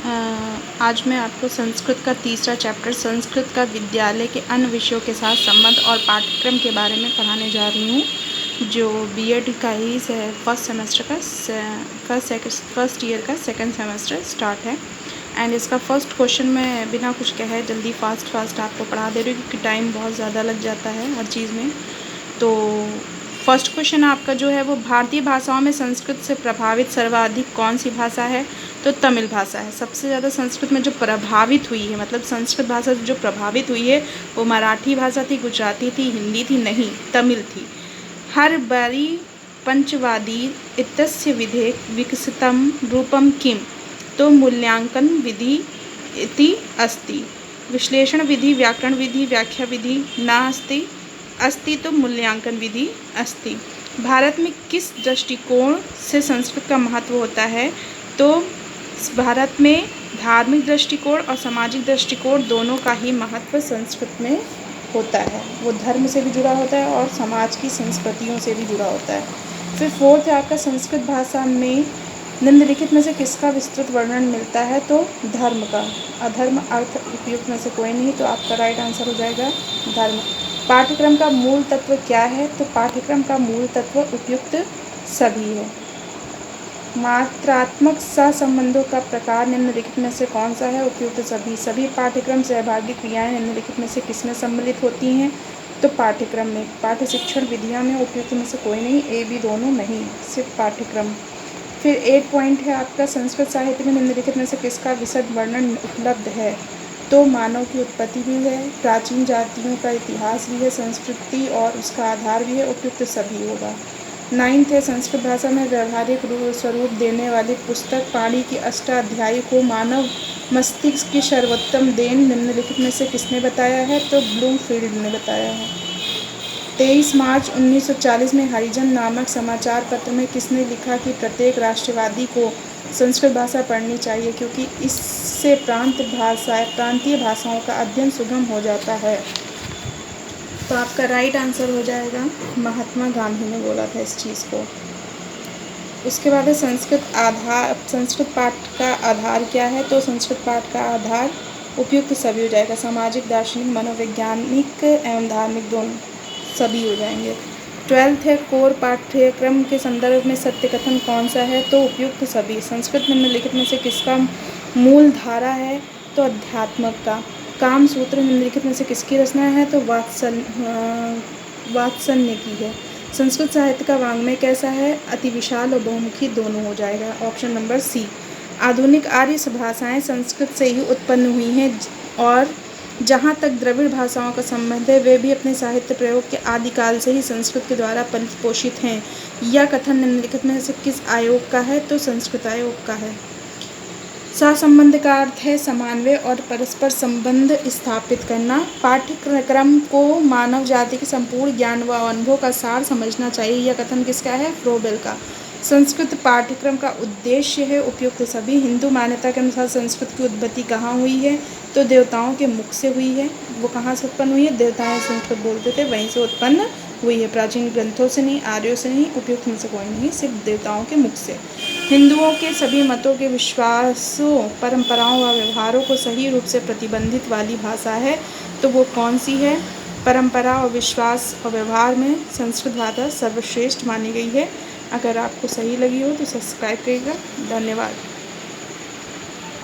आज मैं आपको संस्कृत का तीसरा चैप्टर संस्कृत का विद्यालय के अन्य विषयों के साथ संबंध और पाठ्यक्रम के बारे में पढ़ाने जा रही हूँ, जो बीएड का ही फर्स्ट सेमेस्टर का फर्स्ट ईयर का सेकंड सेमेस्टर स्टार्ट है। एंड इसका फर्स्ट क्वेश्चन मैं बिना कुछ कहे जल्दी फास्ट आपको पढ़ा दे रही हूँ, क्योंकि टाइम बहुत ज़्यादा लग जाता है हर चीज़ में। तो फर्स्ट क्वेश्चन आपका जो है वो भारतीय भाषाओं में संस्कृत से प्रभावित सर्वाधिक कौन सी भाषा है? तो तमिल भाषा है। सबसे ज़्यादा संस्कृत में जो प्रभावित हुई है, मतलब संस्कृत भाषा जो प्रभावित हुई है वो मराठी भाषा थी, गुजराती थी, हिंदी थी, नहीं तमिल थी। हर बारी पंचवादी इत्यस्य विधे विकसितं रूपम किम? तो मूल्यांकन विधि इति अस्ति। विश्लेषण विधि, व्याकरण विधि, व्याख्या विधि नास्ति। अस्ति तो मूल्यांकन विधि अस्ति। भारत में किस दृष्टिकोण से संस्कृत का महत्व होता है? तो भारत में धार्मिक दृष्टिकोण और सामाजिक दृष्टिकोण दोनों का ही महत्व संस्कृत में होता है। वो धर्म से भी जुड़ा होता है और समाज की संस्कृतियों से भी जुड़ा होता है। फिर फोर्थ है आपका संस्कृत भाषा में निम्नलिखित में से किसका विस्तृत वर्णन मिलता है? तो धर्म का। अधर्म अर्थ उपयुक्त में से कोई नहीं, तो आपका राइट आंसर हो जाएगा धर्म। पाठ्यक्रम का मूल तत्व क्या है? तो पाठ्यक्रम का मूल तत्व उपयुक्त सभी है। मात्रात्मक सहसंबंधों का प्रकार निम्नलिखित में से कौन सा है? उपयुक्त सभी। सभी पाठ्यक्रम सहभागी क्रियाएं निम्नलिखित में से किसमें सम्मिलित होती हैं? तो पाठ्यक्रम में। पाठ्य शिक्षण विधियां में उपयुक्त में से कोई नहीं, ए बी दोनों नहीं, सिर्फ पाठ्यक्रम। फिर 8 पॉइंट है आपका संस्कृत साहित्य में निम्नलिखित में से किसका विशद वर्णन उपलब्ध है? तो मानव की उत्पत्ति भी है, प्राचीन जातियों का इतिहास भी है, संस्कृति और उसका आधार भी है, उपयुक्त सभी होगा। 9th है संस्कृत भाषा में व्यवहारिक स्वरूप देने वाली पुस्तक पाणि की अष्टाध्यायी को मानव मस्तिष्क की सर्वोत्तम देन निम्नलिखित में से किसने बताया है? तो ब्लूमफील्ड ने बताया है। 23 मार्च 1940 में हरिजन नामक समाचार पत्र में किसने लिखा कि प्रत्येक राष्ट्रवादी को संस्कृत भाषा पढ़नी चाहिए, क्योंकि इससे प्रांतीय भाषाओं का अध्ययन सुगम हो जाता है? तो आपका राइट आंसर हो जाएगा महात्मा गांधी ने बोला था इस चीज़ को। उसके बाद है संस्कृत पाठ का आधार क्या है? तो संस्कृत पाठ का आधार उपयुक्त सभी हो जाएगा। सामाजिक, दार्शनिक, मनोवैज्ञानिक एवं धार्मिक दोनों सभी हो जाएंगे। 12th है कोर पाठ्यक्रम के संदर्भ में सत्य कथन कौन सा है? तो उपयुक्त सभी। संस्कृत निम्नलिखित में से किसका मूल धारा है? तो अध्यात्मक का। काम सूत्र निम्नलिखित में से किसकी रचना है? तो वात्सल्य की है। संस्कृत साहित्य का वाङ्मय कैसा है? अति विशाल और बहुमुखी दोनों हो जाएगा, ऑप्शन नंबर सी। आधुनिक आर्य भाषाएं संस्कृत से ही उत्पन्न हुई हैं, और जहाँ तक द्रविड़ भाषाओं का संबंध है वे भी अपने साहित्य प्रयोग के आदिकाल से ही संस्कृत के द्वारा परिपोषित हैं। यह कथन निम्नलिखित में से किस आयोग का है? तो संस्कृत आयोग का है। सहसंबंध का अर्थ है समन्वय और परस्पर संबंध स्थापित करना। पाठ्यक्रम को मानव जाति के संपूर्ण ज्ञान व अनुभव का सार समझना चाहिए। यह कथन किसका है? फ्रोबेल का। संस्कृत पाठ्यक्रम का उद्देश्य है उपयुक्त सभी। हिंदू मान्यता के अनुसार संस्कृत की उत्पत्ति कहाँ हुई है? तो देवताओं के मुख से हुई है। वो कहाँ से उत्पन्न हुई है? देवताएं संस्कृत बोलते थे, वहीं से उत्पन्न हुई है, प्राचीन ग्रंथों से नहीं, आर्यों से नहीं, उपयुक्त में से कोई नहीं, सिर्फ देवताओं के मुख से। हिंदुओं के सभी मतों के विश्वासों, परंपराओं व व्यवहारों को सही रूप से प्रतिबंधित वाली भाषा है, तो वो कौन सी है? परंपरा और विश्वास और व्यवहार में संस्कृत भाषा सर्वश्रेष्ठ मानी गई है। अगर आपको सही लगी हो तो सब्सक्राइब करिएगा। धन्यवाद।